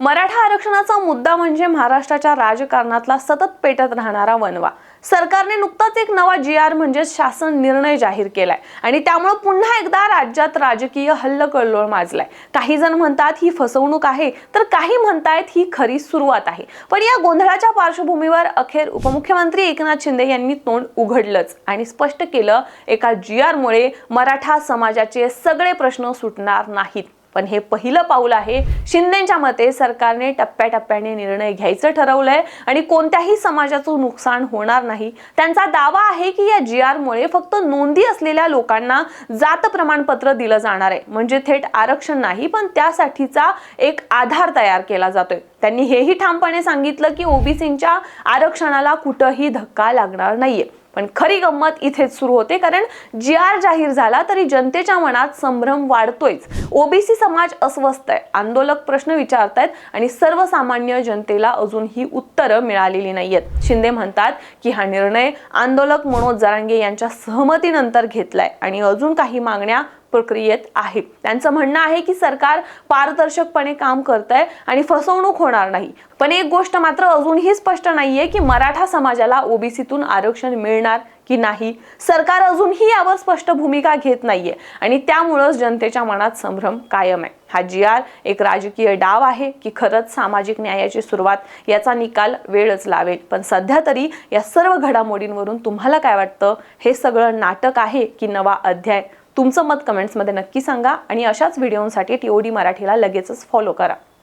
मराठा आरक्षणाचा मुद्दा म्हणजे महाराष्ट्राच्या राजकारणातला सतत पेटत राहणारा वणवा। सरकारने नुकताच एक नवा GR म्हणजे शासन निर्णय जाहीर केलाय आणि त्यामुळे पुन्हा एकदा राज्यात राजकीय हल्लकल्लोळ माजलाय। काही जण म्हणतात ही फसवणूक आहे, तर काही म्हणतात ही खरी सुरुवात आहे। पण या गोंधळाच्या पार्श्वभूमीवर अखेर उपमुख्यमंत्री एकनाथ शिंदे यांनी तोंड उघडलंच आणि स्पष्ट केलं, एका GR मुळे मराठा समाजाचे सगळे प्रश्न सुटणार नाहीत। पण हे पहिलं पाऊल आहे। शिंदेंच्या मते सरकारने टप्प्याटप्प्याने निर्णय घ्यायचं ठरवलंय आणि कोणत्याही समाजाचं नुकसान होणार नाही। त्यांचा दावा आहे की या GR मुळे फक्त नोंदी असलेल्या लोकांना जात प्रमाणपत्र दिलं जाणार आहे, म्हणजे थेट आरक्षण नाही, पण त्यासाठीचा एक आधार तयार केला जातोय। त्यांनी हेही ठामपणे सांगितलं की ओबीसींच्या आरक्षणाला कुठेही धक्का लागणार नाहीये। पण खरी गंमत इथेच सुरू होते, कारण GR जाहीर झाला तरी जनतेच्या मनात संभ्रम वाढतोयच। ओबीसी समाज अस्वस्थ आहे, आंदोलक प्रश्न विचारतायत आणि सर्वसामान्य जनतेला अजूनही उत्तरं मिळालेली नाहीयेत। शिंदे म्हणतात की हा निर्णय आंदोलक मनोज जरांगे यांच्या सहमतीनंतर घेतलाय आणि अजून काही मागण्या प्रक्रियेत आहे। त्यांचं म्हणणं आहे की सरकार पारदर्शकपणे काम करतंय आणि फसवणूक होणार नाही। पण एक गोष्ट मात्र अजूनही स्पष्ट नाहीये की मराठा समाजाला ओबीसीतून आरक्षण मिळणार की नाही। सरकार अजूनही यावर स्पष्ट भूमिका घेत नाहीये आणि त्यामुळेच जनतेच्या मनात संभ्रम कायम आहे। हा GR एक राजकीय डाव आहे की खरंच सामाजिक न्यायाची सुरुवात, याचा निकाल वेळच लावेल। पण सध्या तरी या सर्व घडामोडींवरून तुम्हाला काय वाटतं? हे सगळं नाटक आहे की नवा अध्याय? तुमचं मत कमेंट्समध्ये नक्की सांगा आणि अशाच व्हिडिओंसाठी TOD मराठीला लगेचच फॉलो करा।